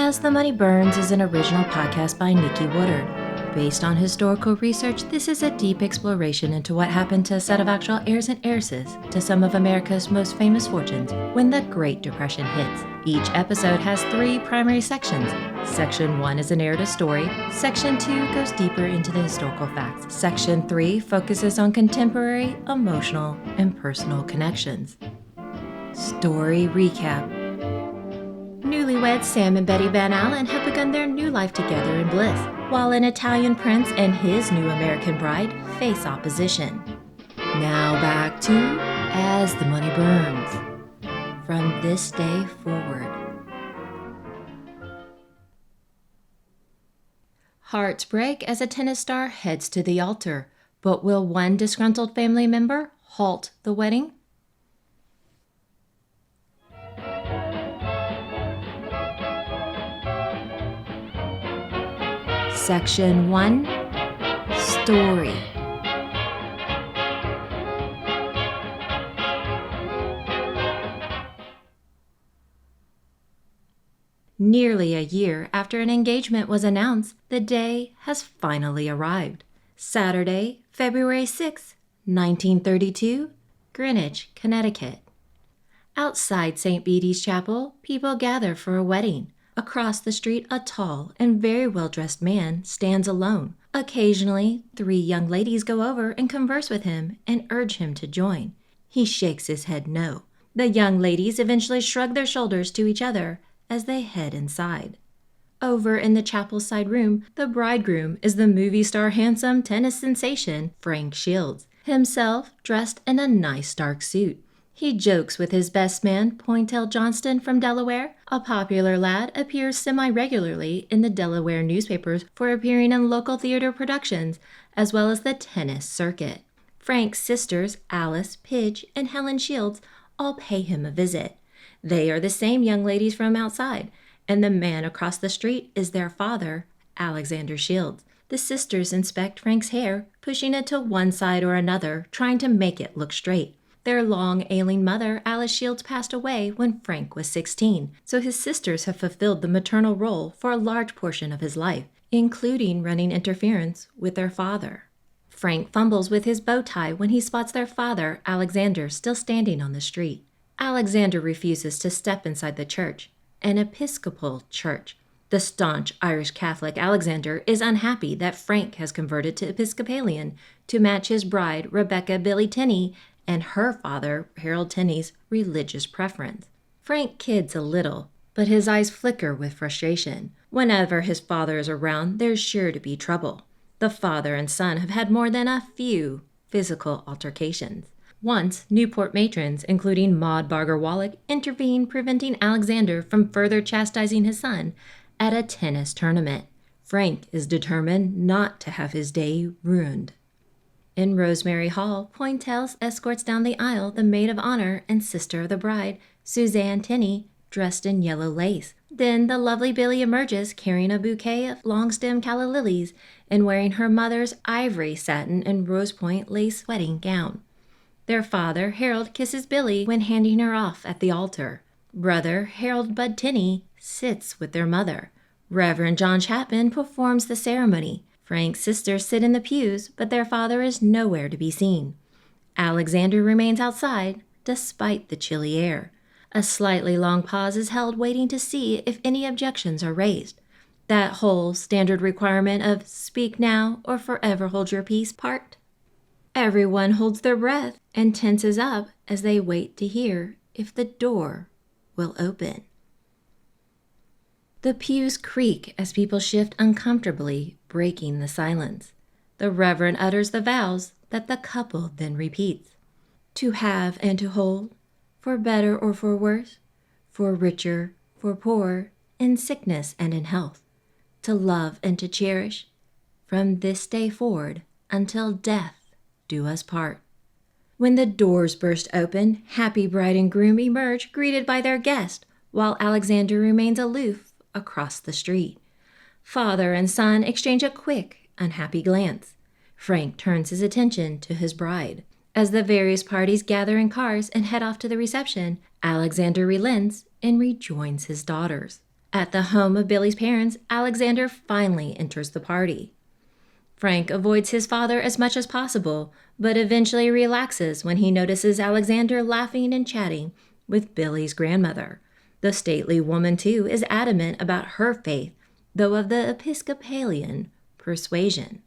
As the Money Burns is an original podcast by Nikki Woodard. Based on historical research, this is a deep exploration into what happened to a set of actual heirs and heiresses to some of America's most famous fortunes when the Great Depression hits. Each episode has 3 primary sections. Section 1 is a narrative story. Section 2 goes deeper into the historical facts. Section 3 focuses on contemporary, emotional, and personal connections. Story recap. Newlyweds Sam and Betty Van Alen have begun their new life together in bliss, while an Italian prince and his new American bride face opposition. Now back to As the Money Burns. From this day forward. Hearts break as a tennis star heads to the altar, but will one disgruntled family member halt the wedding? Section 1, Story. Nearly a year after an engagement was announced, the day has finally arrived. Saturday, February 6, 1932, Greenwich, Connecticut. Outside St. Bede's Chapel, people gather for a wedding. Across the street, a tall and very well-dressed man stands alone. Occasionally, 3 young ladies go over and converse with him and urge him to join. He shakes his head no. The young ladies eventually shrug their shoulders to each other as they head inside. Over in the chapel side room, the bridegroom is the movie star handsome tennis sensation Frank Shields, himself dressed in a nice dark suit. He jokes with his best man, Pointel Johnston from Delaware. A popular lad appears semi-regularly in the Delaware newspapers for appearing in local theater productions, as well as the tennis circuit. Frank's sisters, Alice, Pidge, and Helen Shields, all pay him a visit. They are the same young ladies from outside, and the man across the street is their father, Alexander Shields. The sisters inspect Frank's hair, pushing it to one side or another, trying to make it look straight. Their long ailing mother, Alice Shields, passed away when Frank was 16, so his sisters have fulfilled the maternal role for a large portion of his life, including running interference with their father. Frank fumbles with his bow tie when he spots their father, Alexander, still standing on the street. Alexander refuses to step inside the church, an Episcopal church. The staunch Irish Catholic Alexander is unhappy that Frank has converted to Episcopalian to match his bride, Rebecca Billie Tenney, and her father, Harold Tenney's, religious preference. Frank kids a little, but his eyes flicker with frustration. Whenever his father is around, there's sure to be trouble. The father and son have had more than a few physical altercations. Once, Newport matrons, including Maud Barger Wallach, intervened, preventing Alexander from further chastising his son at a tennis tournament. Frank is determined not to have his day ruined. In Rosemary Hall, Pointel escorts down the aisle the maid of honor and sister of the bride, Suzanne Tenney, dressed in yellow lace. Then the lovely Billie emerges carrying a bouquet of long-stem calla lilies and wearing her mother's ivory satin and rose point lace wedding gown. Their father, Harold, kisses Billie when handing her off at the altar. Brother, Harold Bud Tenney, sits with their mother. Reverend John Chapman performs the ceremony. Frank's sisters sit in the pews, but their father is nowhere to be seen. Alexander remains outside, despite the chilly air. A slightly long pause is held waiting to see if any objections are raised. That whole standard requirement of speak now or forever hold your peace part. Everyone holds their breath and tenses up as they wait to hear if the door will open. The pews creak as people shift uncomfortably, breaking the silence. The Reverend utters the vows that the couple then repeats. To have and to hold, for better or for worse, for richer, for poorer, in sickness and in health. To love and to cherish, from this day forward until death do us part. When the doors burst open, happy bride and groom emerge, greeted by their guest, while Alexander remains aloof across the street. Father and son exchange a quick, unhappy glance. Frank turns his attention to his bride. As the various parties gather in cars and head off to the reception, Alexander relents and rejoins his daughters. At the home of Billie's parents, Alexander finally enters the party. Frank avoids his father as much as possible, but eventually relaxes when he notices Alexander laughing and chatting with Billie's grandmother. The stately woman, too, is adamant about her faith, though of the Episcopalian persuasion.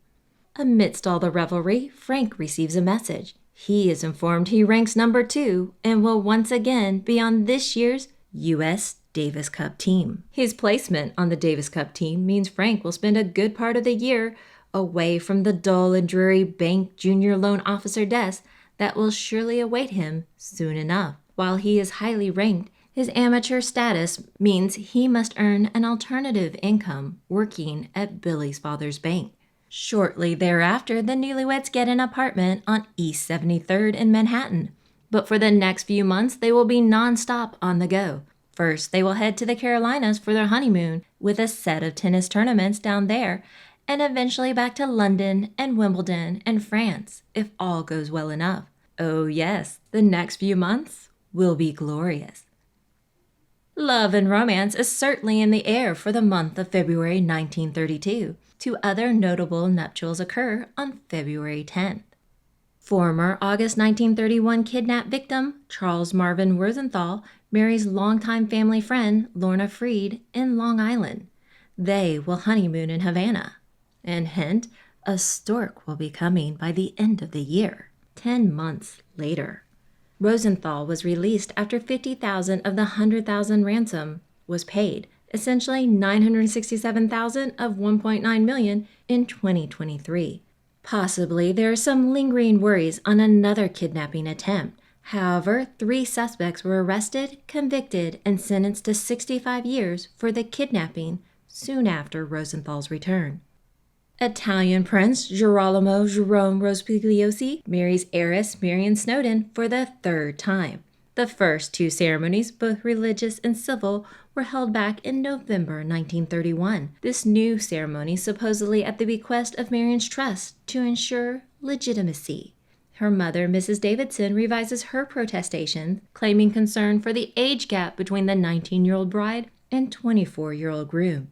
Amidst all the revelry, Frank receives a message. He is informed he ranks number 2 and will once again be on this year's U.S. Davis Cup team. His placement on the Davis Cup team means Frank will spend a good part of the year away from the dull and dreary bank junior loan officer desk that will surely await him soon enough. While he is highly ranked, his amateur status means he must earn an alternative income working at Billie's father's bank. Shortly thereafter, the newlyweds get an apartment on East 73rd in Manhattan. But for the next few months, they will be nonstop on the go. First, they will head to the Carolinas for their honeymoon with a set of tennis tournaments down there, and eventually back to London and Wimbledon and France, if all goes well enough. Oh yes, the next few months will be glorious. Love and romance is certainly in the air for the month of February 1932. Two other notable nuptials occur on February 10th. Former August 1931 kidnap victim Charles Marvin Rosenthal marries longtime family friend Lorna Freed in Long Island. They will honeymoon in Havana. And hint, a stork will be coming by the end of the year, 10 months later. Rosenthal was released after $50,000 of the $100,000 ransom was paid, essentially $967,000 of $1.9 million in 2023. Possibly there are some lingering worries on another kidnapping attempt. However, 3 suspects were arrested, convicted, and sentenced to 65 years for the kidnapping soon after Rosenthal's return. Italian Prince Girolamo Jerome Rospigliosi marries heiress Marian Snowden for the 3rd time. The first 2 ceremonies, both religious and civil, were held back in November 1931. This new ceremony supposedly at the bequest of Marian's trust to ensure legitimacy. Her mother, Mrs. Davidson, revises her protestation, claiming concern for the age gap between the 19-year-old bride and 24-year-old groom,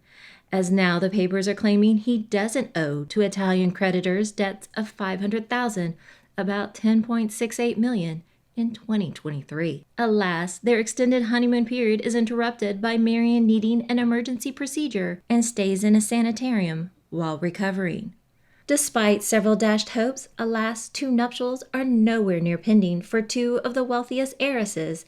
as now the papers are claiming he doesn't owe to Italian creditors debts of $500,000, about $10.68 million in 2023. Alas, their extended honeymoon period is interrupted by Marian needing an emergency procedure and stays in a sanitarium while recovering. Despite several dashed hopes, alas, 2 nuptials are nowhere near pending for 2 of the wealthiest heiresses,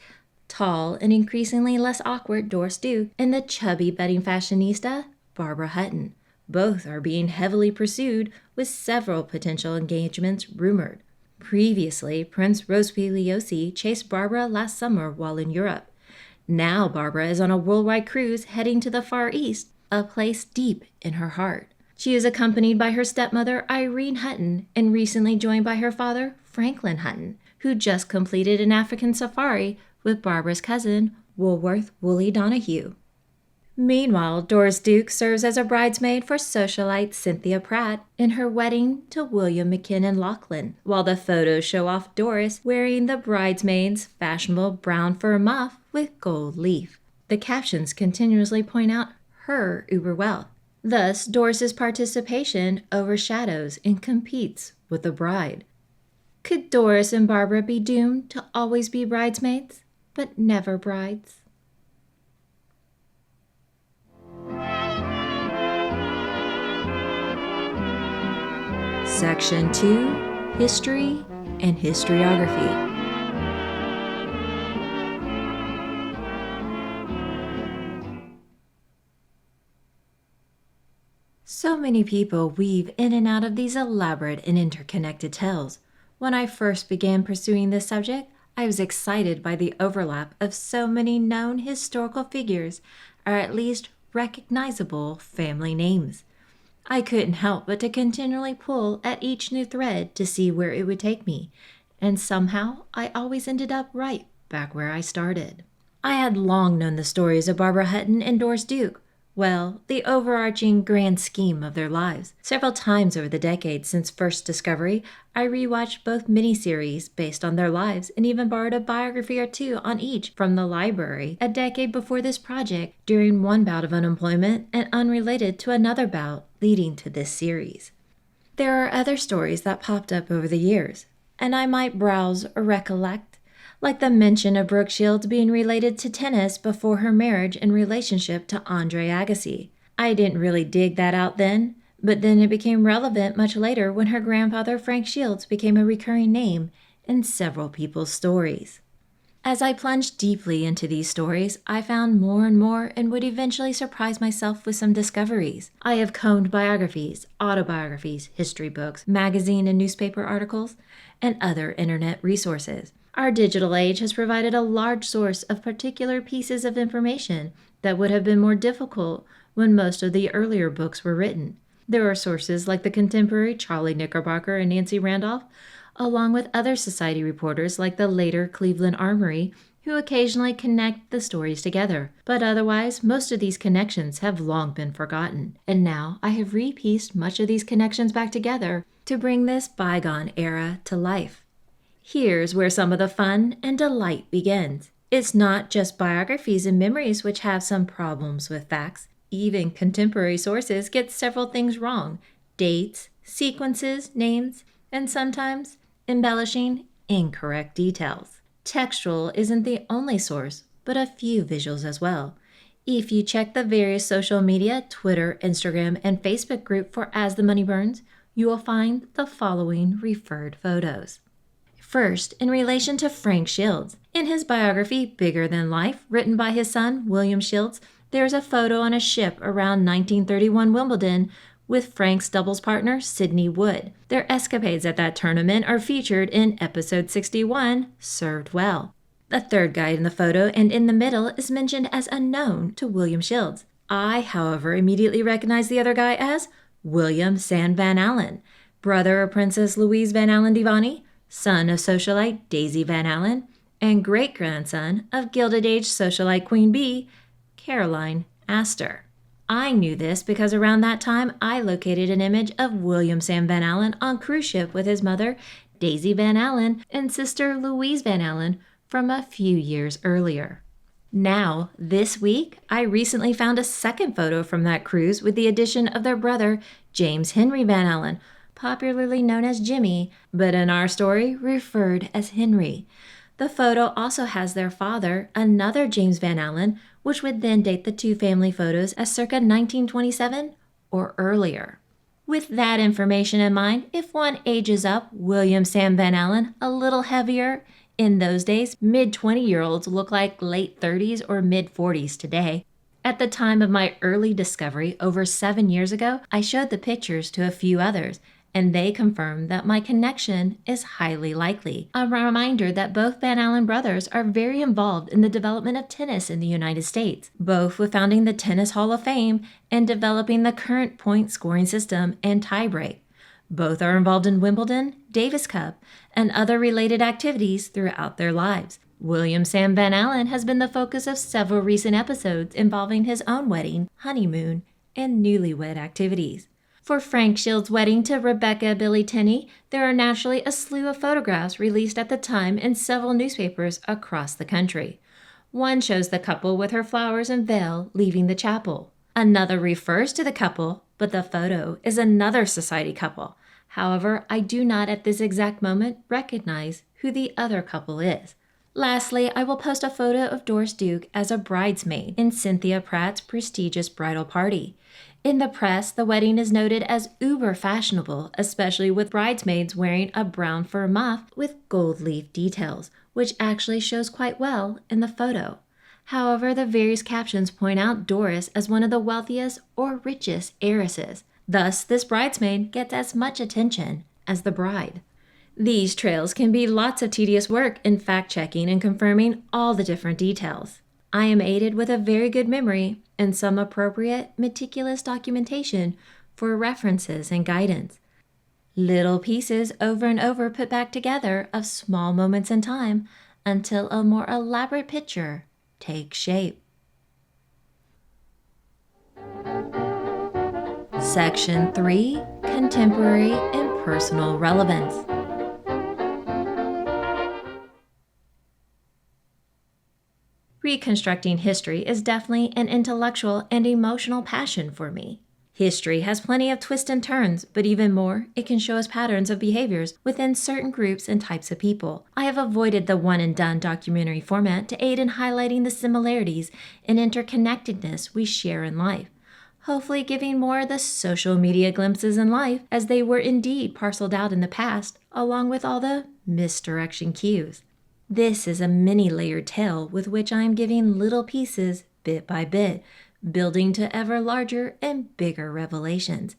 tall and increasingly less awkward Doris Duke and the chubby budding fashionista Barbara Hutton. Both are being heavily pursued, with several potential engagements rumored. Previously, Prince Rospigliosi chased Barbara last summer while in Europe. Now Barbara is on a worldwide cruise heading to the Far East, a place deep in her heart. She is accompanied by her stepmother Irene Hutton and recently joined by her father Franklyn Hutton, who just completed an African safari with Barbara's cousin Woolworth Woolley Donahue. Meanwhile, Doris Duke serves as a bridesmaid for socialite Cynthia Pratt in her wedding to William McKinnon Lachlan, while the photos show off Doris wearing the bridesmaid's fashionable brown fur muff with gold leaf. The captions continuously point out her uber wealth. Thus, Doris's participation overshadows and competes with the bride. Could Doris and Barbara be doomed to always be bridesmaids, but never brides? Section 2, History and Historiography. So many people weave in and out of these elaborate and interconnected tales. When I first began pursuing this subject, I was excited by the overlap of so many known historical figures, or at least recognizable family names. I couldn't help but to continually pull at each new thread to see where it would take me, and somehow I always ended up right back where I started. I had long known the stories of Barbara Hutton and Doris Duke. Well, the overarching grand scheme of their lives. Several times over the decades since first discovery, I rewatched both miniseries based on their lives and even borrowed a biography or two on each from the library a decade before this project during one bout of unemployment and unrelated to another bout leading to this series. There are other stories that popped up over the years, and I might browse or recollect, like the mention of Brooke Shields being related to tennis before her marriage and relationship to Andre Agassi. I didn't really dig that out then, but then it became relevant much later when her grandfather Frank Shields became a recurring name in several people's stories. As I plunged deeply into these stories, I found more and more and would eventually surprise myself with some discoveries. I have combed biographies, autobiographies, history books, magazine and newspaper articles, and other internet resources. Our digital age has provided a large source of particular pieces of information that would have been more difficult when most of the earlier books were written. There are sources like the contemporary Charlie Knickerbocker and Nancy Randolph, along with other society reporters like the later Cleveland Armory, who occasionally connect the stories together. But otherwise, most of these connections have long been forgotten. And now I have repieced much of these connections back together to bring this bygone era to life. Here's where some of the fun and delight begins. It's not just biographies and memories which have some problems with facts. Even contemporary sources get several things wrong: dates, sequences, names, and sometimes embellishing incorrect details. Textual isn't the only source, but a few visuals as well. If you check the various social media, Twitter, Instagram, and Facebook group for As the Money Burns, you will find the following referred photos. First, in relation to Frank Shields. In his biography, Bigger Than Life, written by his son, William Shields, there is a photo on a ship around 1931 Wimbledon with Frank's doubles partner, Sidney Wood. Their escapades at that tournament are featured in episode 61, Served Well. The third guy in the photo and in the middle is mentioned as unknown to William Shields. I, however, immediately recognize the other guy as William San Van Alen, brother of Princess Louise Van Alen Mdivani, son of socialite Daisy Van Alen, and great-grandson of Gilded Age socialite Queen Bee, Caroline Astor. I knew this because around that time I located an image of William Sam Van Alen on cruise ship with his mother, Daisy Van Alen, and sister Louise Van Alen from a few years earlier. Now, this week, I recently found a second photo from that cruise with the addition of their brother, James Henry Van Alen, popularly known as Jimmy, but in our story referred as Henry. The photo also has their father, another James Van Alen, which would then date the two family photos as circa 1927 or earlier. With that information in mind, if one ages up William Sam Van Alen a little heavier, in those days, mid-20-year-olds look like late 30s or mid-40s today. At the time of my early discovery over 7 years ago, I showed the pictures to a few others, and they confirmed that my connection is highly likely. A reminder that both Van Alen brothers are very involved in the development of tennis in the United States, both with founding the Tennis Hall of Fame and developing the current point scoring system and tiebreak. Both are involved in Wimbledon, Davis Cup, and other related activities throughout their lives. William Sam Van Alen has been the focus of several recent episodes involving his own wedding, honeymoon, and newlywed activities. For Frank Shields' wedding to Rebecca Billie Tenney, there are naturally a slew of photographs released at the time in several newspapers across the country. One shows the couple with her flowers and veil leaving the chapel. Another refers to the couple, but the photo is another society couple. However, I do not at this exact moment recognize who the other couple is. Lastly, I will post a photo of Doris Duke as a bridesmaid in Cynthia Pratt's prestigious bridal party. In the press, the wedding is noted as uber fashionable, especially with bridesmaids wearing a brown fur muff with gold leaf details, which actually shows quite well in the photo. However, the various captions point out Doris as one of the wealthiest or richest heiresses. Thus, this bridesmaid gets as much attention as the bride. These trails can be lots of tedious work in fact-checking and confirming all the different details. I am aided with a very good memory and some appropriate, meticulous documentation for references and guidance. Little pieces over and over put back together of small moments in time until a more elaborate picture takes shape. Section 3, Contemporary and Personal Relevance. Reconstructing history is definitely an intellectual and emotional passion for me. History has plenty of twists and turns, but even more, it can show us patterns of behaviors within certain groups and types of people. I have avoided the one-and-done documentary format to aid in highlighting the similarities and interconnectedness we share in life, hopefully giving more of the social media glimpses in life as they were indeed parceled out in the past, along with all the misdirection cues. This is a many-layered tale with which I am giving little pieces, bit by bit, building to ever larger and bigger revelations.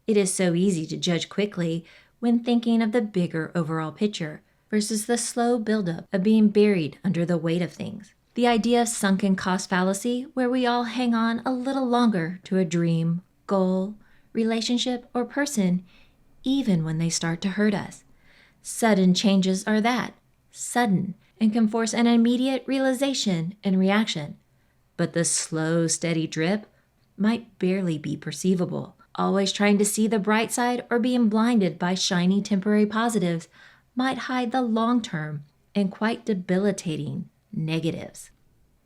It is so easy to judge quickly when thinking of the bigger overall picture versus the slow buildup of being buried under the weight of things. The idea of sunken cost fallacy, where we all hang on a little longer to a dream, goal, relationship, or person, even when they start to hurt us. Sudden changes are that, sudden, and can force an immediate realization and reaction. But the slow, steady drip might barely be perceivable. Always trying to see the bright side or being blinded by shiny temporary positives might hide the long-term and quite debilitating negatives.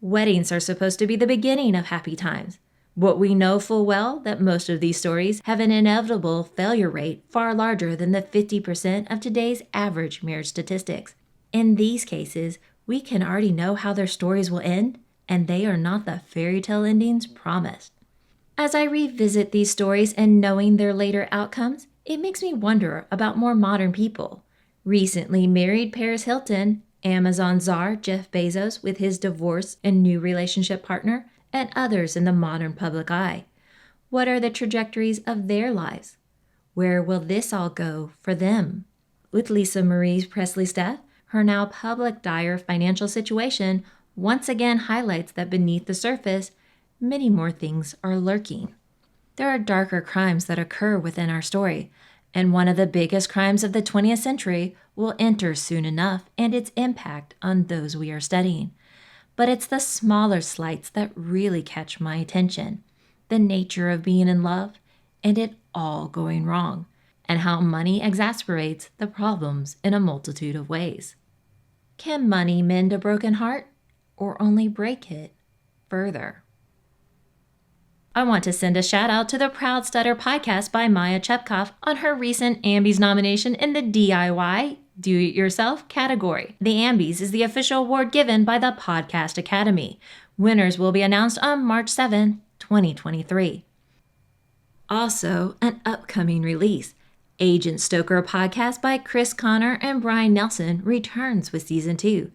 Weddings are supposed to be the beginning of happy times. But we know full well that most of these stories have an inevitable failure rate far larger than the 50% of today's average marriage statistics. In these cases, we can already know how their stories will end, and they are not the fairy tale endings promised. As I revisit these stories and knowing their later outcomes, it makes me wonder about more modern people. Recently married Paris Hilton, Amazon czar Jeff Bezos with his divorce and new relationship partner, and others in the modern public eye. What are the trajectories of their lives? Where will this all go for them? With Lisa Marie Presley's death, her now public dire financial situation once again highlights that beneath the surface, many more things are lurking. There are darker crimes that occur within our story, and one of the biggest crimes of the 20th century will enter soon enough and its impact on those we are studying. But it's the smaller slights that really catch my attention, the nature of being in love and it all going wrong, and how money exasperates the problems in a multitude of ways. Can money mend a broken heart? Or only break it further? I want to send a shout out to the Proud Stutter podcast by Maya Chepkoff on her recent Ambies nomination in the DIY, Do-It-Yourself category. The Ambies is the official award given by the Podcast Academy. Winners will be announced on March 7, 2023. Also, an upcoming release, Agent Stoker podcast by Chris Connor and Brian Nelson returns with Season 2.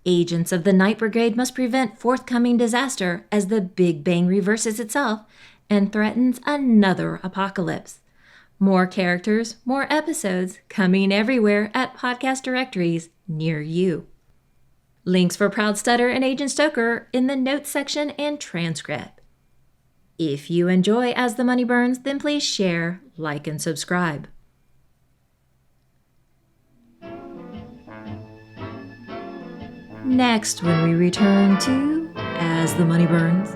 Agents of the Night Brigade must prevent forthcoming disaster as the Big Bang reverses itself and threatens another apocalypse. More characters, more episodes, coming everywhere at podcast directories near you. Links for Proud Stutter and Agent Stoker in the notes section and transcript. If you enjoy As the Money Burns, then please share, like, and subscribe. Next, when we return to As the Money Burns,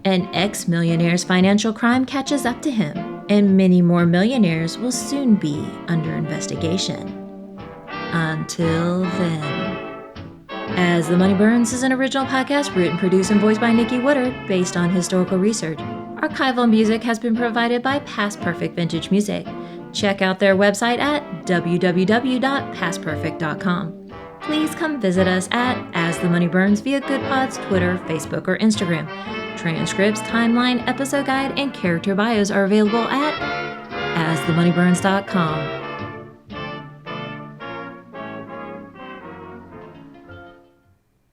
an ex-millionaire's financial crime catches up to him, and many more millionaires will soon be under investigation. Until then. As the Money Burns is an original podcast written, produced, and voiced by Nikki Woodard based on historical research. Archival music has been provided by Past Perfect Vintage Music. Check out their website at www.pastperfect.com. Please come visit us at As the Money Burns via GoodPods, Twitter, Facebook, or Instagram. Transcripts, timeline, episode guide, and character bios are available at asthemoneyburns.com.